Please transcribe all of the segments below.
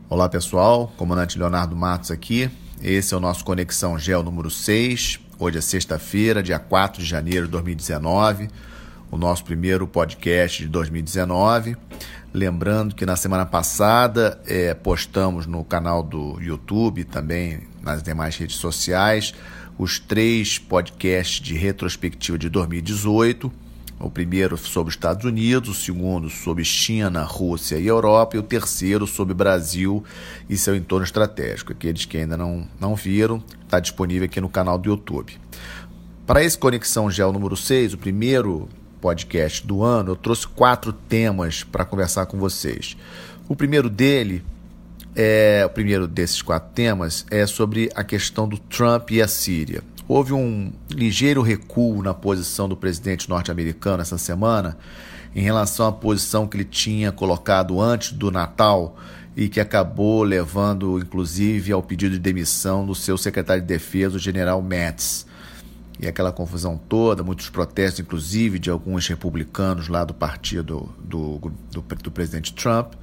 Olá pessoal, comandante Leonardo Matos aqui. Esse é o nosso Conexão Geo número 6. Hoje é sexta-feira, dia 4 de janeiro de 2019, o nosso primeiro podcast de 2019. Lembrando que na semana passada postamos no canal do YouTube, também nas demais redes sociais, os 3 podcasts de retrospectiva de 2018. O primeiro sobre os Estados Unidos, o segundo sobre China, Rússia e Europa, e o terceiro sobre Brasil e seu entorno estratégico. Aqueles que ainda não viram, está disponível aqui no canal do YouTube. Para esse Conexão Geo número 6, o primeiro podcast do ano, eu trouxe 4 temas para conversar com vocês. O primeiro desses 4 temas é sobre a questão do Trump e a Síria. Houve um ligeiro recuo na posição do presidente norte-americano essa semana em relação à posição que ele tinha colocado antes do Natal e que acabou levando, inclusive, ao pedido de demissão do seu secretário de Defesa, o general Mattis. E aquela confusão toda, muitos protestos, inclusive, de alguns republicanos lá do partido do presidente Trump.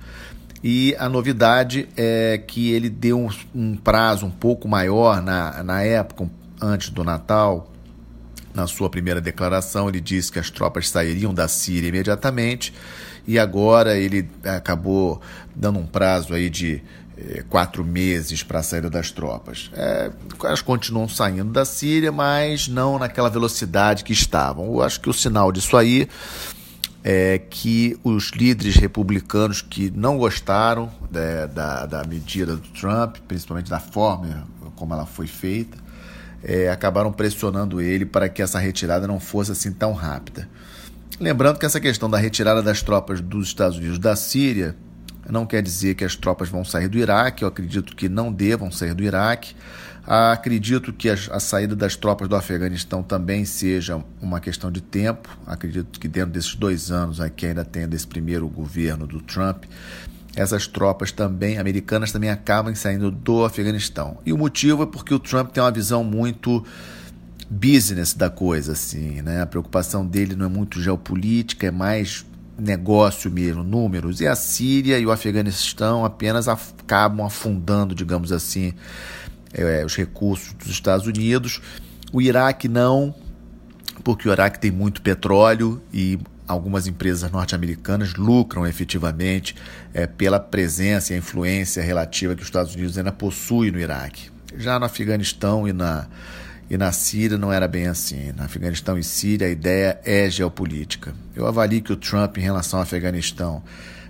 E a novidade é que ele deu um prazo um pouco maior na época, antes do Natal. Na sua primeira declaração, ele disse que as tropas sairiam da Síria imediatamente, e agora ele acabou dando um prazo aí de 4 meses para a saída das tropas. Elas continuam saindo da Síria, mas não naquela velocidade que estavam. Eu acho que o sinal disso aí é que os líderes republicanos que não gostaram da medida do Trump, principalmente da forma como ela foi feita, acabaram pressionando ele para que essa retirada não fosse assim tão rápida. Lembrando que essa questão da retirada das tropas dos Estados Unidos da Síria não quer dizer que as tropas vão sair do Iraque. Eu acredito que não devam sair do Iraque. Acredito que a saída das tropas do Afeganistão também seja uma questão de tempo. Acredito que dentro desses 2 anos aqui ainda tem desse primeiro governo do Trump, essas tropas também americanas também acabam saindo do Afeganistão. E o motivo é porque o Trump tem uma visão muito business da coisa, assim, né? A preocupação dele não é muito geopolítica, é mais negócio mesmo, números. E a Síria e o Afeganistão apenas acabam afundando, digamos assim, os recursos dos Estados Unidos. O Iraque não, porque o Iraque tem muito petróleo e algumas empresas norte-americanas lucram efetivamente pela presença e a influência relativa que os Estados Unidos ainda possuem no Iraque. Já no Afeganistão e na Síria não era bem assim. No Afeganistão e Síria a ideia é geopolítica. Eu avalio que o Trump, em relação ao Afeganistão,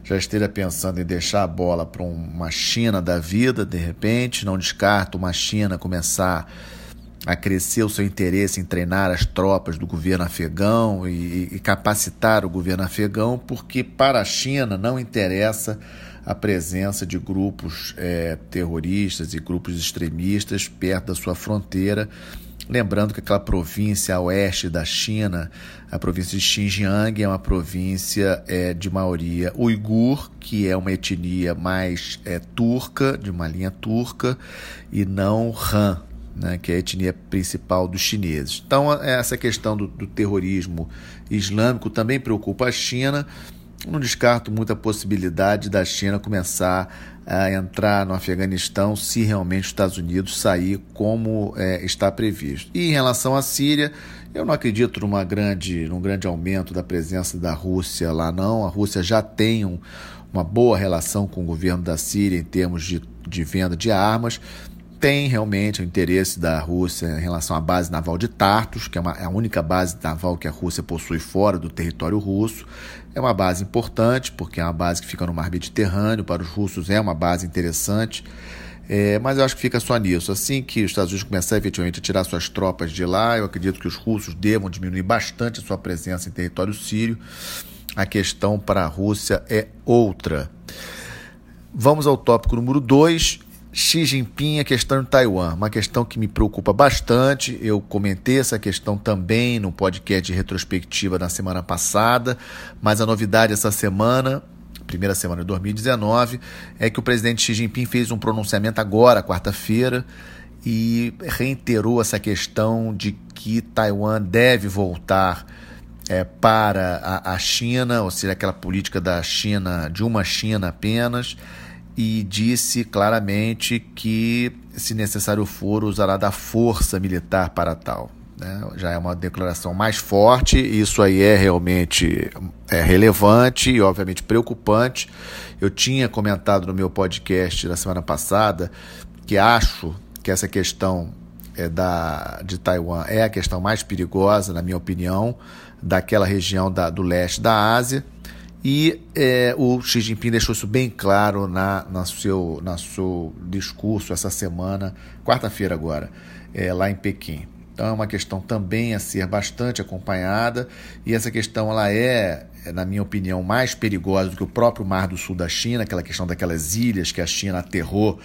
já esteja pensando em deixar a bola para uma China da vida, de repente. Não descarto uma China começar a crescer o seu interesse em treinar as tropas do governo afegão e capacitar o governo afegão, porque para a China não interessa a presença de grupos terroristas e grupos extremistas perto da sua fronteira. Lembrando que aquela província a oeste da China, a província de Xinjiang, é uma província de maioria uigur, que é uma etnia mais turca, de uma linha turca, e não Han, né, que é a etnia principal dos chineses. Então, essa questão do terrorismo islâmico também preocupa a China. Não descarto muita possibilidade da China começar a entrar no Afeganistão se realmente os Estados Unidos sair como está previsto. E em relação à Síria, eu não acredito num grande aumento da presença da Rússia lá, não. A Rússia já tem uma boa relação com o governo da Síria em termos de venda de armas. Tem realmente o interesse da Rússia em relação à base naval de Tartus, que é a única base naval que a Rússia possui fora do território russo. É uma base importante, porque é uma base que fica no mar Mediterrâneo. Para os russos é uma base interessante, mas eu acho que fica só nisso. Assim que os Estados Unidos começarem efetivamente a tirar suas tropas de lá, eu acredito que os russos devam diminuir bastante a sua presença em território sírio. A questão para a Rússia é outra. Vamos ao tópico número 2. Xi Jinping, a questão de Taiwan, uma questão que me preocupa bastante. Eu comentei essa questão também no podcast de retrospectiva na semana passada, mas a novidade essa semana, primeira semana de 2019, é que o presidente Xi Jinping fez um pronunciamento agora, quarta-feira, e reiterou essa questão de que Taiwan deve voltar para a China, ou seja, aquela política da China, de uma China apenas, e disse claramente que, se necessário for, usará da força militar para tal. Já é uma declaração mais forte, isso aí é realmente relevante e obviamente preocupante. Eu tinha comentado no meu podcast da semana passada que acho que essa questão de Taiwan é a questão mais perigosa, na minha opinião, daquela região do leste da Ásia. E o Xi Jinping deixou isso bem claro no seu discurso essa semana, quarta-feira agora, lá em Pequim. Então é uma questão também a ser bastante acompanhada, e essa questão ela na minha opinião, mais perigosa do que o próprio Mar do Sul da China, aquela questão daquelas ilhas que a China aterrou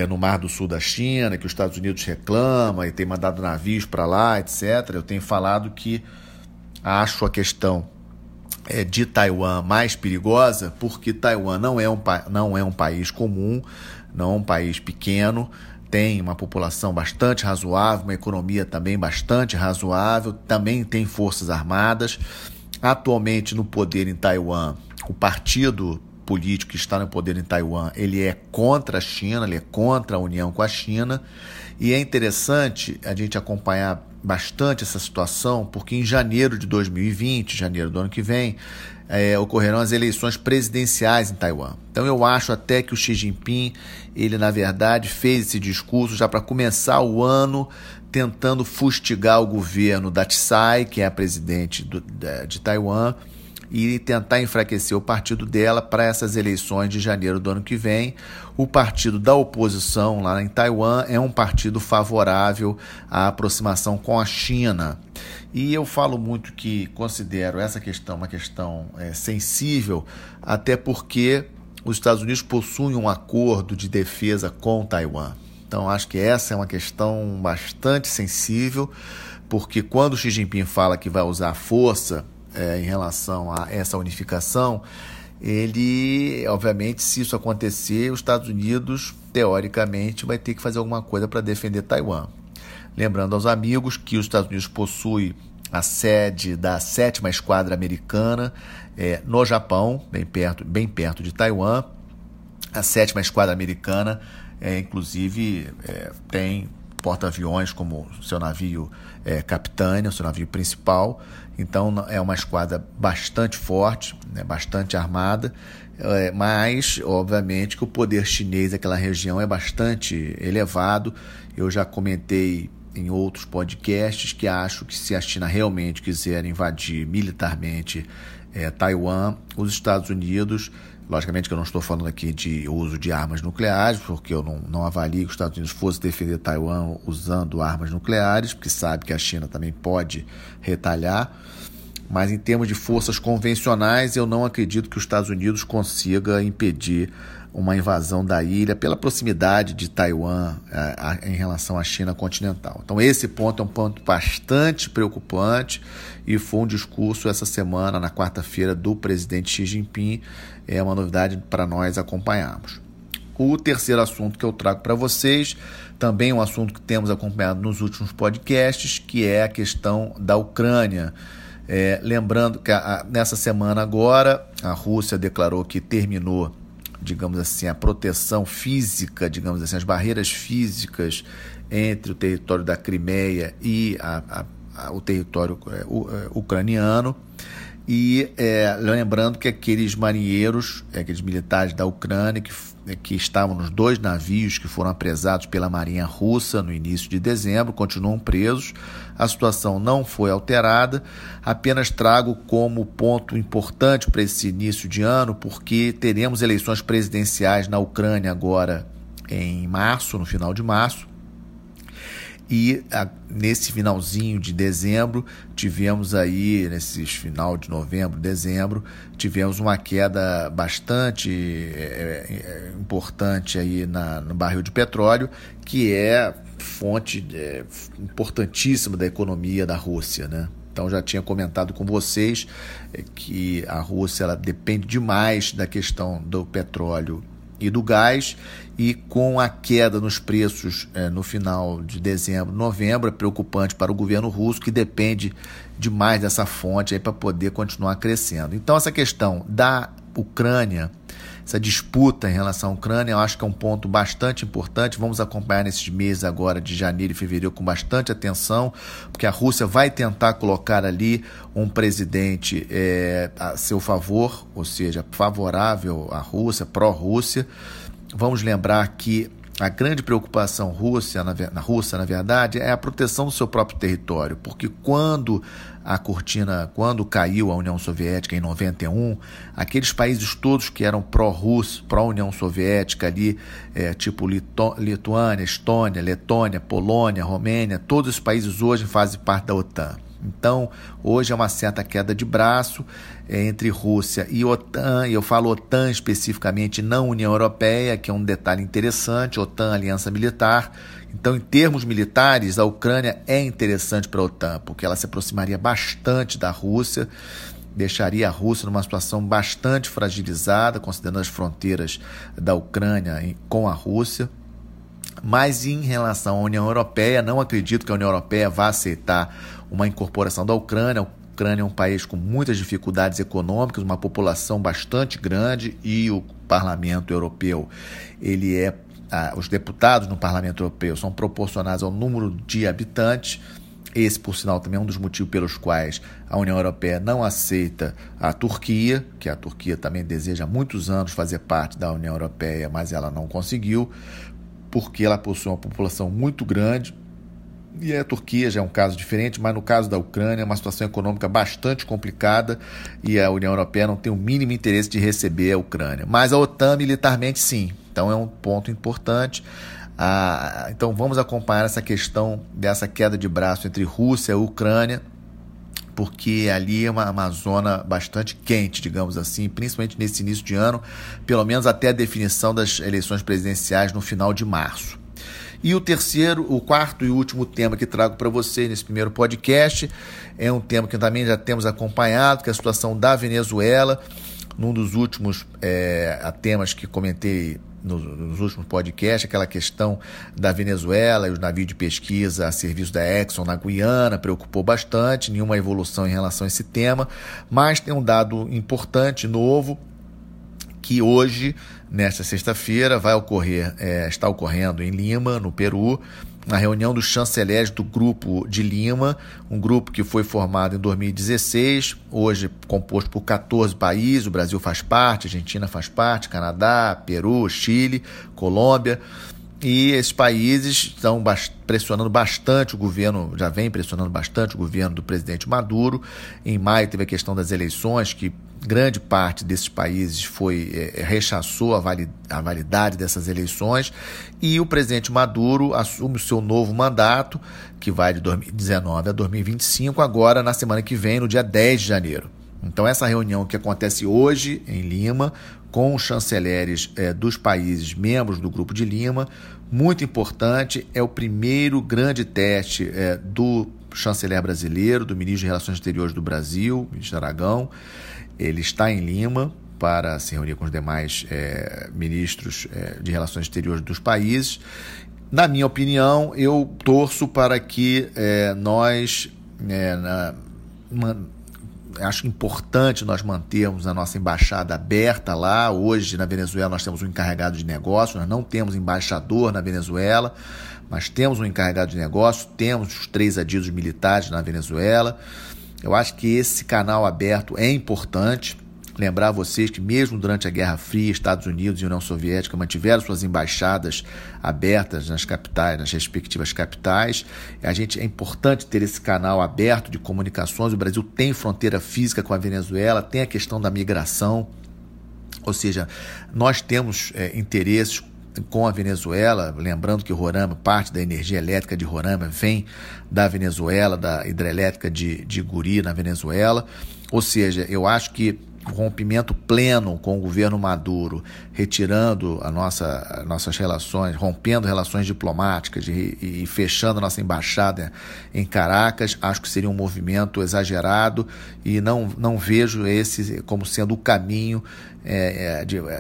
no Mar do Sul da China, que os Estados Unidos reclama e tem mandado navios para lá, etc. Eu tenho falado que acho a questão de Taiwan mais perigosa, porque Taiwan não é um país comum, não é um país pequeno, tem uma população bastante razoável, uma economia também bastante razoável, também tem forças armadas. Atualmente no poder em Taiwan, o partido político que está no poder em Taiwan, ele é contra a China, ele é contra a união com a China, e é interessante a gente acompanhar bastante essa situação, porque em janeiro de 2020, janeiro do ano que vem, ocorrerão as eleições presidenciais em Taiwan. Então eu acho até que o Xi Jinping, ele na verdade fez esse discurso já para começar o ano tentando fustigar o governo da Tsai, que é a presidente de Taiwan, e tentar enfraquecer o partido dela para essas eleições de janeiro do ano que vem. O partido da oposição lá em Taiwan é um partido favorável à aproximação com a China. E eu falo muito que considero essa questão uma questão sensível, até porque os Estados Unidos possuem um acordo de defesa com Taiwan. Então, acho que essa é uma questão bastante sensível, porque quando o Xi Jinping fala que vai usar a força em relação a essa unificação, ele, obviamente, se isso acontecer, os Estados Unidos, teoricamente, vai ter que fazer alguma coisa para defender Taiwan. Lembrando aos amigos que os Estados Unidos possuem a sede da 7ª Esquadra Americana no Japão, bem perto de Taiwan. A 7ª Esquadra Americana, inclusive, tem porta-aviões como seu navio Capitânia, seu navio principal. Então é uma esquadra bastante forte, bastante armada, mas obviamente que o poder chinês naquela região é bastante elevado. Eu já comentei em outros podcasts que acho que se a China realmente quiser invadir militarmente Taiwan, os Estados Unidos, logicamente que eu não estou falando aqui de uso de armas nucleares, porque eu não avalio que os Estados Unidos fosse defender Taiwan usando armas nucleares, porque sabe que a China também pode retalhar, mas em termos de forças convencionais, eu não acredito que os Estados Unidos consiga impedir uma invasão da ilha pela proximidade de Taiwan em relação à China continental. Então esse ponto é um ponto bastante preocupante e foi um discurso essa semana, na quarta-feira, do presidente Xi Jinping. É uma novidade para nós acompanharmos. O terceiro assunto que eu trago para vocês, também um assunto que temos acompanhado nos últimos podcasts, que é a questão da Ucrânia. Lembrando que nessa semana agora, a Rússia declarou que terminou, digamos assim, a proteção física, digamos assim, as barreiras físicas entre o território da Crimeia e o território ucraniano. E lembrando que aqueles marinheiros, aqueles militares da Ucrânia que estavam nos 2 navios que foram apresados pela Marinha Russa no início de dezembro, continuam presos. A situação não foi alterada. Apenas trago como ponto importante para esse início de ano, porque teremos eleições presidenciais na Ucrânia agora em março, no final de março. E nesse finalzinho de dezembro, tivemos aí, nesse final de novembro, dezembro, tivemos uma queda bastante importante aí no barril de petróleo, que é fonte importantíssima da economia da Rússia, né? Então já tinha comentado com vocês que a Rússia ela depende demais da questão do petróleo e do gás, e com a queda nos preços no final de dezembro, novembro, é preocupante para o governo russo, que depende demais dessa fonte para poder continuar crescendo. Então essa questão da Ucrânia essa disputa em relação à Ucrânia. Eu acho que é um ponto bastante importante. Vamos acompanhar nesses meses agora de janeiro e fevereiro com bastante atenção, porque a Rússia vai tentar colocar ali um presidente a seu favor, ou seja, favorável à Rússia, pró-Rússia. Vamos lembrar que a grande preocupação na Rússia, na verdade, é a proteção do seu próprio território, porque quando caiu a União Soviética em 91, aqueles países todos que eram pró-Rússia, pró-União Soviética ali, tipo Lituânia, Estônia, Letônia, Polônia, Romênia, todos os países hoje fazem parte da OTAN. Então, hoje é uma certa queda de braço entre Rússia e OTAN, e eu falo OTAN especificamente, não União Europeia, que é um detalhe interessante, OTAN, aliança militar. Então, em termos militares, a Ucrânia é interessante para a OTAN, porque ela se aproximaria bastante da Rússia, deixaria a Rússia numa situação bastante fragilizada, considerando as fronteiras da Ucrânia com a Rússia. Mas em relação à União Europeia, não acredito que a União Europeia vá aceitar uma incorporação da Ucrânia. A Ucrânia é um país com muitas dificuldades econômicas, uma população bastante grande, e o Parlamento Europeu, os deputados no Parlamento Europeu são proporcionais ao número de habitantes. Esse, por sinal, também é um dos motivos pelos quais a União Europeia não aceita a Turquia, que a Turquia também deseja há muitos anos fazer parte da União Europeia, mas ela não conseguiu, porque ela possui uma população muito grande, e a Turquia já é um caso diferente, mas no caso da Ucrânia é uma situação econômica bastante complicada, e a União Europeia não tem o mínimo interesse de receber a Ucrânia. Mas a OTAN militarmente sim, então é um ponto importante. Então vamos acompanhar essa questão dessa queda de braço entre Rússia e Ucrânia, porque ali é uma zona bastante quente, digamos assim, principalmente nesse início de ano, pelo menos até a definição das eleições presidenciais no final de março. E o quarto e último tema que trago para você nesse primeiro podcast é um tema que também já temos acompanhado, que é a situação da Venezuela. Num dos últimos temas que comentei nos últimos podcasts, aquela questão da Venezuela e os navios de pesquisa a serviço da Exxon na Guiana preocupou bastante, nenhuma evolução em relação a esse tema, mas tem um dado importante, novo, que hoje, nesta sexta-feira, está ocorrendo em Lima, no Peru, na reunião dos chanceleres do Grupo de Lima, um grupo que foi formado em 2016, hoje composto por 14 países, o Brasil faz parte, a Argentina faz parte, Canadá, Peru, Chile, Colômbia, e esses países estão pressionando bastante o governo, já vem pressionando bastante o governo do presidente Maduro. Em maio teve a questão das eleições, que grande parte desses países rechaçou a validade dessas eleições, e o presidente Maduro assume o seu novo mandato, que vai de 2019 a 2025, agora na semana que vem, no dia 10 de janeiro. Então essa reunião que acontece hoje em Lima, com os chanceleres dos países membros do Grupo de Lima, muito importante, é o primeiro grande teste do chanceler brasileiro, do ministro de Relações Exteriores do Brasil, ministro Aragão. Ele está em Lima para se reunir com os demais ministros de Relações Exteriores dos países. Na minha opinião, eu torço para que acho importante nós mantermos a nossa embaixada aberta lá. Hoje, na Venezuela, nós temos um encarregado de negócio, nós não temos embaixador na Venezuela, mas temos um encarregado de negócio, temos os 3 adidos militares na Venezuela. Eu acho que esse canal aberto é importante. Lembrar a vocês que mesmo durante a Guerra Fria, Estados Unidos e União Soviética mantiveram suas embaixadas abertas nas capitais, nas respectivas capitais. É importante ter esse canal aberto de comunicações. O Brasil tem fronteira física com a Venezuela, tem a questão da migração, ou seja, nós temos interesses com a Venezuela. Lembrando que Roraima, parte da energia elétrica de Roraima vem da Venezuela, da hidrelétrica de Guri na Venezuela. Ou seja, eu acho que o rompimento pleno com o governo Maduro, retirando nossas relações, rompendo relações diplomáticas e fechando a nossa embaixada em Caracas, acho que seria um movimento exagerado, e não vejo esse como sendo o caminho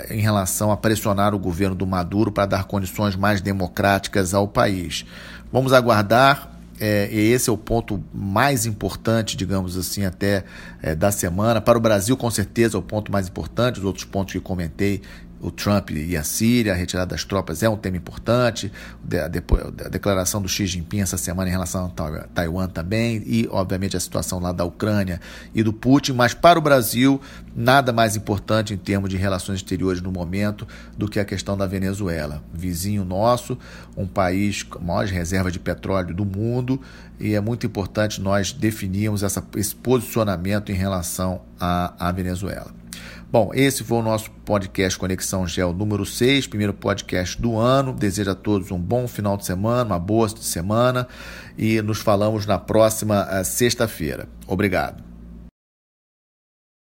em relação a pressionar o governo do Maduro para dar condições mais democráticas ao país. Vamos aguardar. E esse é o ponto mais importante, digamos assim, até da semana. Para o Brasil, com certeza, é o ponto mais importante. Os outros pontos que comentei, o Trump e a Síria, a retirada das tropas é um tema importante, a declaração do Xi Jinping essa semana em relação a Taiwan também, e obviamente a situação lá da Ucrânia e do Putin, mas para o Brasil nada mais importante em termos de relações exteriores no momento do que a questão da Venezuela, vizinho nosso, um país com maiores reservas de petróleo do mundo, e é muito importante nós definirmos esse posicionamento em relação à Venezuela. Bom, esse foi o nosso podcast Conexão Geo número 6, primeiro podcast do ano. Desejo a todos um bom final de semana, uma boa semana, e nos falamos na próxima sexta-feira. Obrigado.